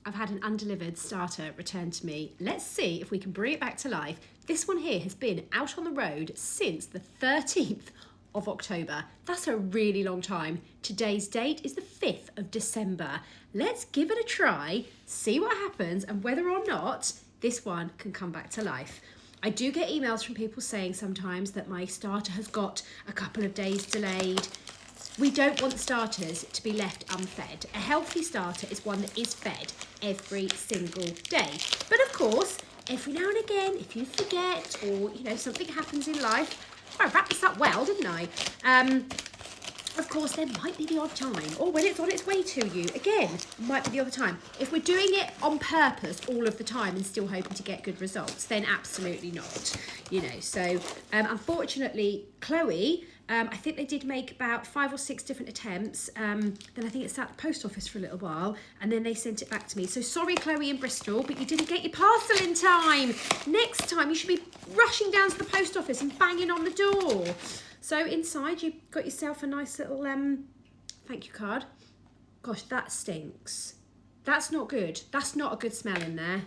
I've had an undelivered starter returned to me. Let's see if we can bring it back to life. This one here has been out on the road since the 13th of October. That's a really long time. Today's date is the 5th of December. Let's give it a try, see what happens, and whether or not this one can come back to life. I do get emails from people saying sometimes that my starter has got a couple of days delayed. We don't want starters to be left unfed. A healthy starter is one that is fed every single day. But of course, every now and again, if you forget or, something happens in life, I wrapped this up well, didn't I? Of course, there might be the odd time, or when it's on its way to you, again, might be the other time. If we're doing it on purpose all of the time and still hoping to get good results, then absolutely not, So, unfortunately, Chloe, I think they did make about 5 or 6 different attempts. Then I think it sat at the post office for a little while, and then they sent it back to me. So sorry, Chloe in Bristol, but you didn't get your parcel in time. Next time, you should be rushing down to the post office and banging on the door. So inside, you've got yourself a nice little thank you card. Gosh, that stinks. That's not good. That's not a good smell in there.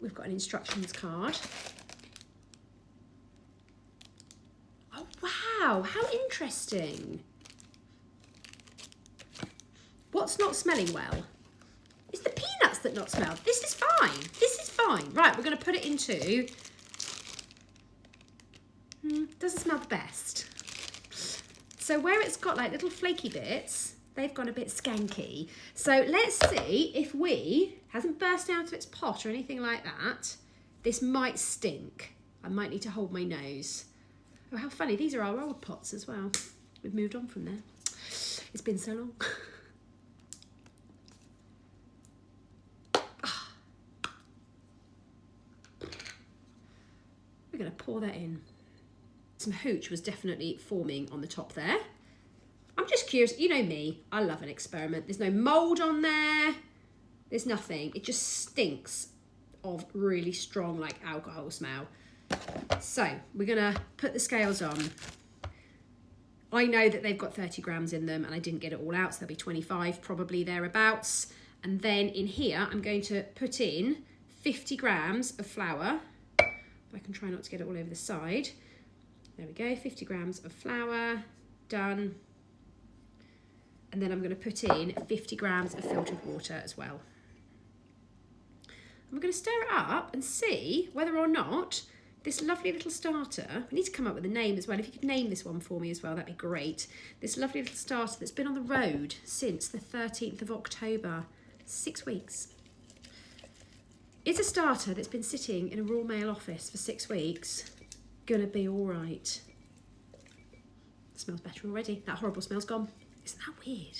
We've got an instructions card. Oh, wow, how interesting. What's not smelling well? It's the peanuts that not smell. This is fine. This is fine. Right, we're going to put it into... doesn't smell the best. So where it's got like little flaky bits, they've gone a bit skanky. So let's see if hasn't burst out of its pot or anything like that. This might stink. I might need to hold my nose. Oh, how funny. These are our old pots as well. We've moved on from there. It's been so long. We're going to pour that in. Some hooch was definitely forming on the top there. I'm just curious, you know me, I love an experiment. There's no mould on there. There's nothing. It just stinks of really strong like alcohol smell. So we're gonna put the scales on. I know that they've got 30 grams in them and I didn't get it all out, so there'll be 25 probably thereabouts. And then in here, I'm going to put in 50 grams of flour. I can try not to get it all over the side. There we go, 50 grams of flour, done. And then I'm going to put in 50 grams of filtered water as well. I'm going to stir it up and see whether or not this lovely little starter, we need to come up with a name as well. If you could name this one for me as well, that'd be great. This lovely little starter that's been on the road since the 13th of October, 6 weeks. Is a starter that's been sitting in a Royal Mail office for 6 weeks gonna be all right? It smells better already. That horrible smell's gone. Isn't that weird?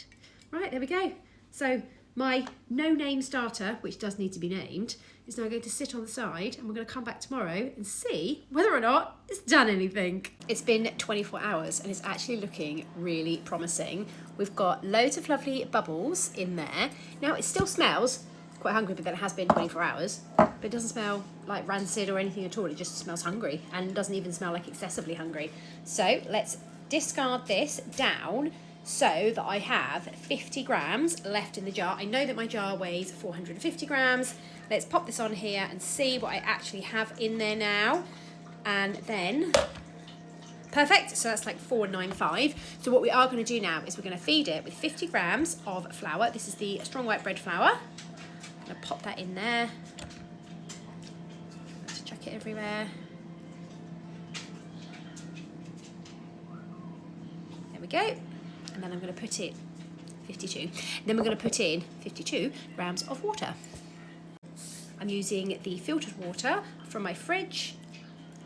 Right, there we go. So my no-name starter, which does need to be named, is now going to sit on the side, and we're going to come back tomorrow and see whether or not it's done anything. It's been 24 hours and it's actually looking really promising. We've got loads of lovely bubbles in there. Now it still smells quite hungry, but then it has been 24 hours. But it doesn't smell like rancid or anything at all. It just smells hungry and doesn't even smell like excessively hungry. So let's discard this down so that I have 50 grams left in the jar. I know that my jar weighs 450 grams. Let's pop this on here and see what I actually have in there now. And then, perfect, so that's like 495. So what we are going to do now is we're going to feed it with 50 grams of flour. This is the strong white bread flour. I'm going to pop that in there. Let's chuck it everywhere. There we go. And then I'm going to put in 52. Then we're going to put in 52 grams of water. I'm using the filtered water from my fridge,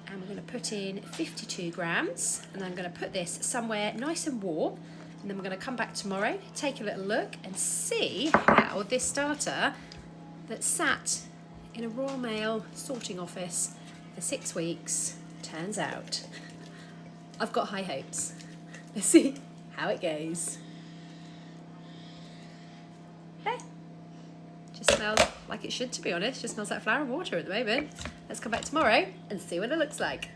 and we're going to put in 52 grams, and I'm going to put this somewhere nice and warm, and then we're going to come back tomorrow, take a little look and see how this starter that sat in a Royal Mail sorting office for 6 weeks turns out. I've got high hopes. Let's see how it goes. Okay. Just smells like it should, to be honest. Just smells like flour and water at the moment. Let's come back tomorrow and see what it looks like.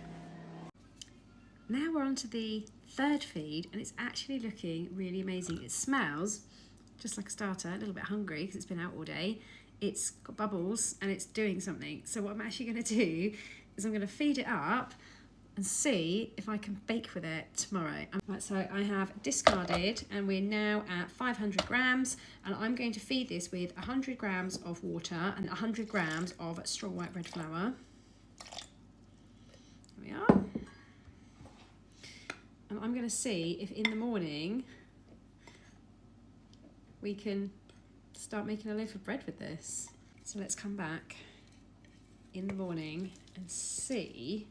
Now we're on to the third feed, and it's actually looking really amazing. It smells just like a starter, a little bit hungry because it's been out all day. It's got bubbles and it's doing something. So what I'm actually going to do is I'm going to feed it up and see if I can bake with it tomorrow. Right, so I have discarded and we're now at 500 grams, and I'm going to feed this with 100 grams of water and 100 grams of strong white bread flour. There we are. And I'm going to see if in the morning we can start making a loaf of bread with this. So let's come back in the morning and see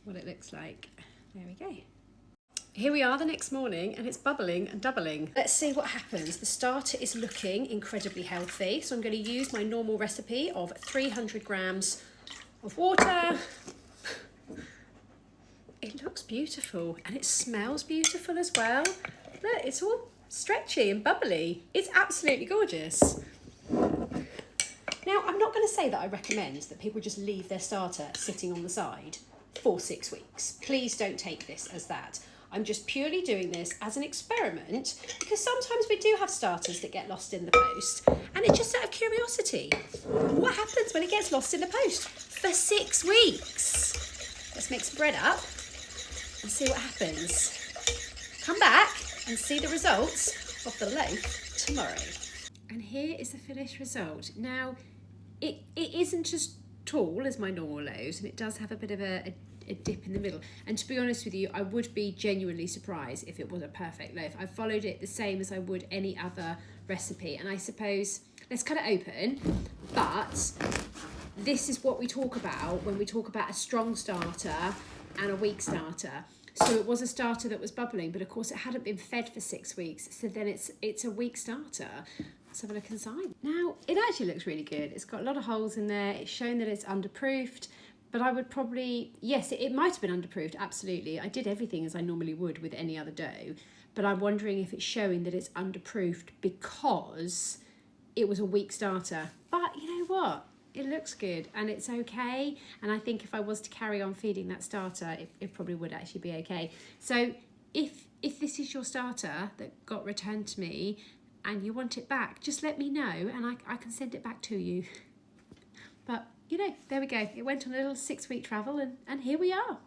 what it looks like. There we go. Here we are the next morning and it's bubbling and doubling. Let's see what happens. The starter is looking incredibly healthy. So I'm going to use my normal recipe of 300 grams of water. It looks beautiful and it smells beautiful as well. Look, it's all stretchy and bubbly. It's absolutely gorgeous. Now, I'm not going to say that I recommend that people just leave their starter sitting on the side for 6 weeks. Please don't take this as that. I'm just purely doing this as an experiment because sometimes we do have starters that get lost in the post, and it's just out of curiosity. What happens when it gets lost in the post for 6 weeks? Let's mix bread up and see what happens. Come back and see the results of the loaf tomorrow. And here is the finished result. Now, it isn't as tall as my normal loaves, and it does have a bit of a dip in the middle. And to be honest with you, I would be genuinely surprised if it was a perfect loaf. I followed it the same as I would any other recipe. And I suppose, let's cut it open, but this is what we talk about when we talk about a strong starter and a weak starter. So it was a starter that was bubbling, but of course it hadn't been fed for 6 weeks. So then it's a weak starter. Let's have a look inside. Now, it actually looks really good. It's got a lot of holes in there. It's shown that it's underproofed, but I would probably, yes, it might have been underproofed, absolutely. I did everything as I normally would with any other dough, but I'm wondering if it's showing that it's underproofed because it was a weak starter. But you know what? It looks good and it's okay. And I think if I was to carry on feeding that starter, it probably would actually be okay. So if this is your starter that got returned to me and you want it back, just let me know and I can send it back to you. But, you know, there we go. It went on a little 6-week travel and here we are.